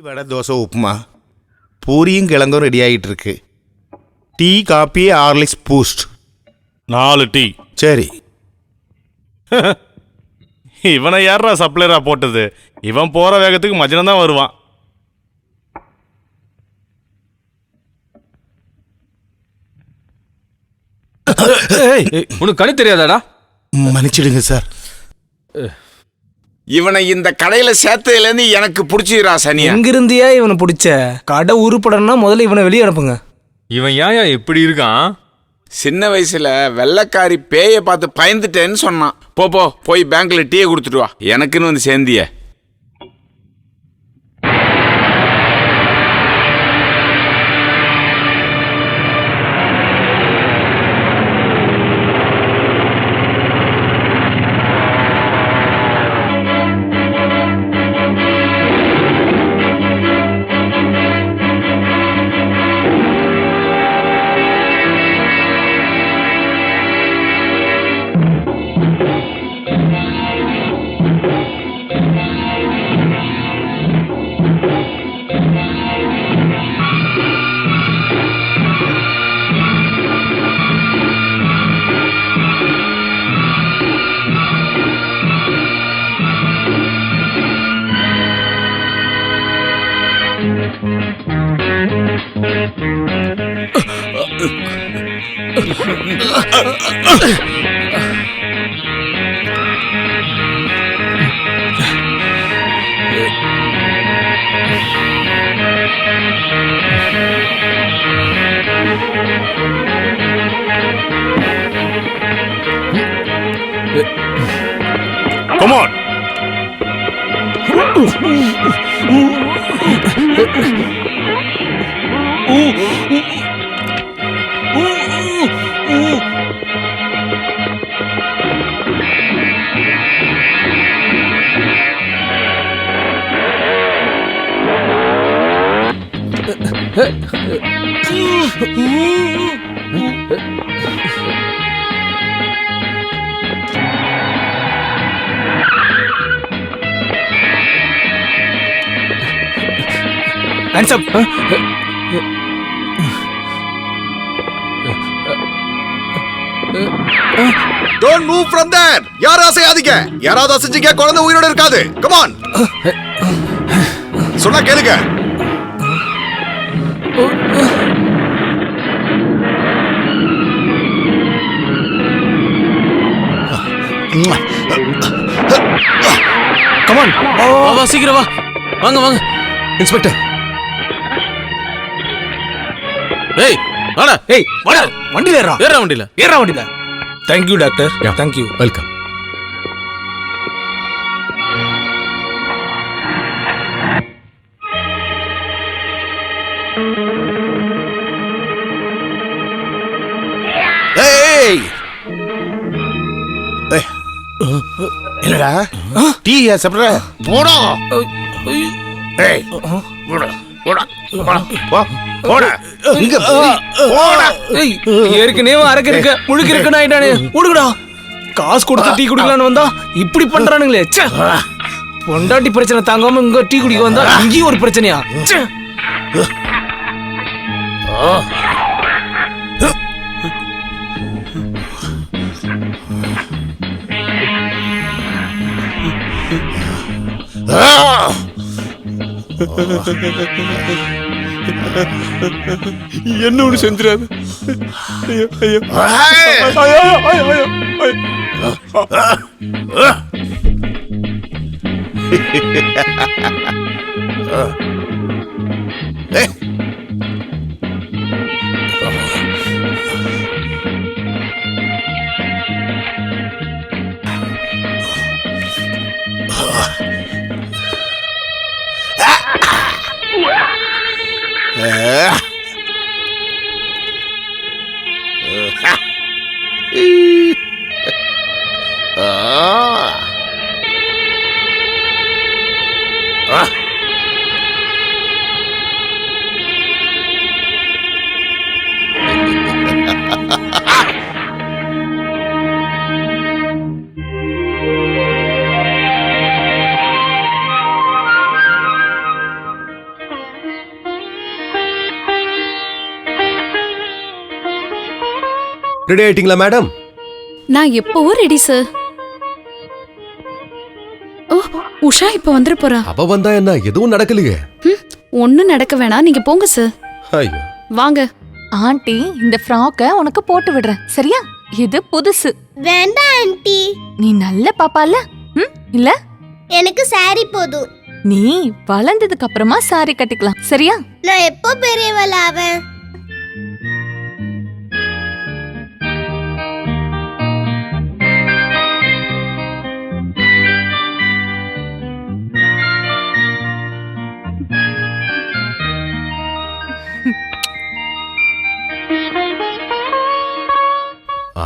வடை தோசை உப்புமா பூரியும் கிழங்கும் ரெடி ஆகிட்டு இருக்கு. Tea coffee Horlicks Boost 4 tea. சரி. இவனை யாரா சப்ளையரா போட்டது? இவன் போற வேகத்துக்கு மஜ்னன் தான் வருவான். உனக்கு கணி தெரியாதாடா? மன்னிச்சிடுங்க சார். இவனை இந்த கடையில சேர்த்ததுலேருந்து எனக்கு பிடிச்சிரா சனியா. எங்கிருந்தியா இவனை பிடிச்ச? கடை உருப்படணும்னா முதல்ல இவனை வெளியே அனுப்புங்க. இவன் ஏன் எப்படி இருக்கான்? சின்ன வயசுல வெள்ளைக்காரி பேயை பார்த்து பயந்துட்டேன்னு சொன்னான். போய் பேங்க்ல டீயை கொடுத்துட்டு வா. எனக்குன்னு வந்து சேர்ந்திய. Come on. Hands up. Don't move from there. யாரா செய்யாதீங்க. யாராவது அசைஞ்சீங்க குழந்தை உயிரோட இருக்காது. Come on. சொன்னா கேளுங்க. Come on. வா சீக்கிரம் வா. வாங்க இன்ஸ்பெக்டர். ஏய் வாடா. ஏய் வாடா. வண்டியில ஏறா. ஏறா வண்டியில. Thank you doctor. Thank you. Welcome. ஏய் என்னடா டீ சாப்பிட்ற? போடா. ஏய் போடா. இங்க போடா. ஏய் ஏற்கனவே அரக்க இருக்க முழுக்க இருக்கணும் ஆயிட்டானே. ஓடுங்கடா. காசு கொடுத்து டீ குடிக்கலான்னு வந்தா இப்படி பண்றானுங்களே. ச்சே. பொண்டாட்டி பிரச்சனை தாங்காம இங்க டீ குடிக்க வந்தா இங்கேயும் ஒரு பிரச்சனையா? ச்சே. என்ன ஒண்ணு செஞ்சிடாது. ரெடி ஆயிட்டீங்களா மேடம்? நான் எப்பவும் ரெடி சார். ஓ, உஷா இப்ப வந்துட போறா. அவ வந்தா என்ன, எதுவும் நடக்கலையே. ஒண்ணும் நடக்க வேணாம், நீங்க போங்க சார். ஐயோ, வாங்க. ஆண்டி, இந்த ஃப்ராக்க உனக்கு போட்டு விடுறேன், சரியா? இது புதுசு. வேண்டாம் ஆண்டி, நீ நல்ல பாப்பால இல்ல? எனக்கு சாரி போதும். நீ வளர்ந்ததுக்கு அப்புறமா சாரி கட்டிக்கலாம், சரியா? நான் எப்போ பெரியவள ஆவேன்?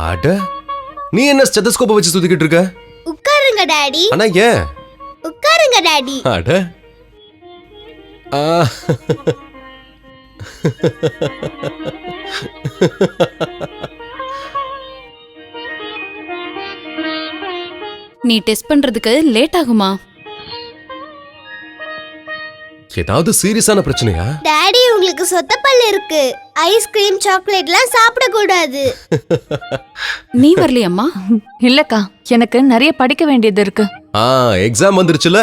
அட, நீ என்ன ஸ்டெதஸ்கோப்பை வச்சு சுத்திக்கிட்டு இருக்க? உட்காருங்க டாடி. ஆனா ஏன்? உட்காருங்க டாடி. அட, ஆ. நீ டெஸ்ட் பண்றதுக்கு லேட் ஆகுமா? ஏதாவது சீரியஸான பிரச்சனையா? டாடி, உங்களுக்கு சொத்தப்பல் இருக்கு. ஐஸ்கிரீம் சாக்லேட்லாம் சாப்பிட கூடாது. நீ வரலையம்மா? இல்லக்கா, எனக்கு நிறைய படிக்க வேண்டியது இருக்கு. எக்ஸாம் வந்துருச்சுல,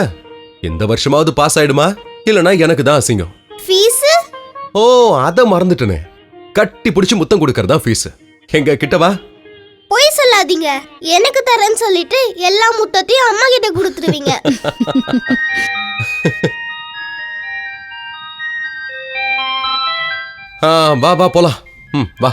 இந்த வருஷமாவது பாஸ் ஆயிடுமா? இல்லனா எனக்கு தான் அசிங்கம். ஃபீஸ்? ஓ, அத மறந்துட்டனே. கட்டி பிடிச்சு முத்தம் கொடுக்கறதா ஃபீஸ். எங்க கிட்ட வா. போய் சொல்லாதீங்க. எனக்கு தரேன்னு சொல்லிட்டு எல்லா முத்தத்தையும் அம்மா கிட்ட கொடுத்துருவீங்க. வா வா போலாம். வா.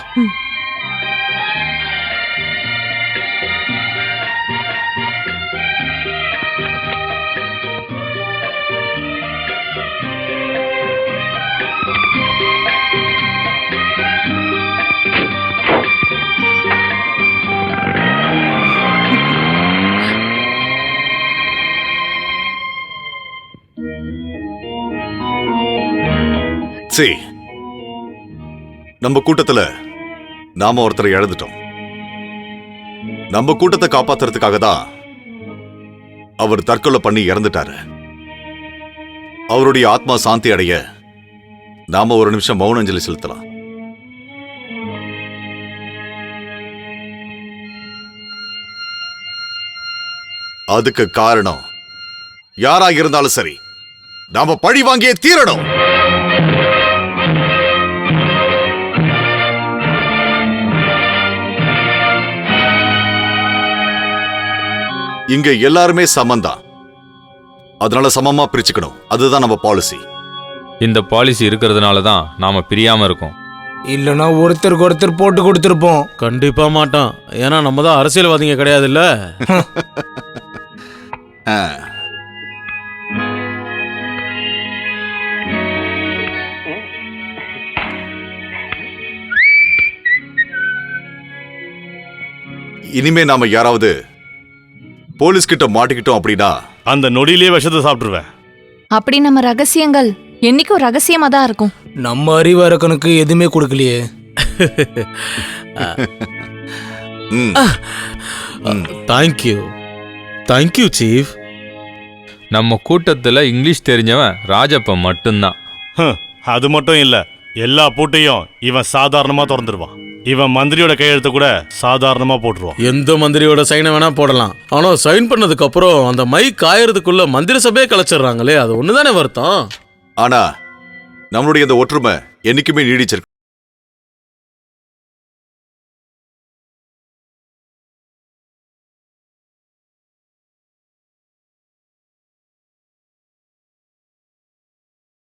சரி, நம்ம கூட்டத்துல நாம ஒருத்தரை இழந்துட்டோம். நம்ம கூட்டத்தை காப்பாத்துறதுக்காக தான் அவர் தற்கொலை பண்ணி இறந்துட்டாரு. அவருடைய ஆத்மா சாந்தி அடைய நாம ஒரு நிமிஷம் மௌன அஞ்சலி செலுத்தலாம். அதுக்கு காரணம் யாரா இருந்தாலும் சரி, நாம பழி வாங்கியே தீரணும். இங்க எல்லாருமே சமந்தான், அதனால சமமா பிரிச்சுக்கணும். அதுதான் நம்ம பாலிசி. இந்த பாலிசி இருக்கிறதுனால தான் நாம பிரியாம இருக்கோம். இல்லனா ஒருத்தருக்கு ஒருத்தர் போட்டு கொடுத்திருப்போம். கண்டிப்பா மாட்டான், ஏன்னா நம்ம தான் அரசியல்வாதிங்க கிடையாதுல்ல. இனிமே நாம யாராவது போலீஸ் கிட்ட மாட்டிக்கிட்டோம் அப்படின்னா அந்த நொடியிலேயே விஷத்தை சாப்பிட்டுருவேன். அப்படி நம்ம ரகசியங்கள் என்னைக்கும் ரகசியமா தான் இருக்கும். நம்ம அறிவரக்கனுக்கு எதுவுமே கொடுக்கலையே. Thank you, thank you chief. நம்ம கூட்டத்துல இங்கிலீஷ் தெரிஞ்சவன் ராஜப்பன் மட்டும்தான். அது மட்டும் இல்ல, எல்லா பூட்டையும் இவன் சாதாரணமா திறந்துருவான். இவன் மந்திரியோட கையெழுத்து கூட சாதாரணமா போட்டுருவான். எந்த மந்திரியோட சைனை வேணா போடலாம், ஆனா சைன் பண்ணதுக்கு அப்புறம் அந்த மைக் காயறதுக்குள்ள மந்திர சபையே கலைச்சிடுறாங்களே, அது ஒண்ணுதானே வருத்தம். ஆனா நம்மளுடைய இந்த ஒற்றுமை என்னைக்குமே நீடிச்சிருக்கு.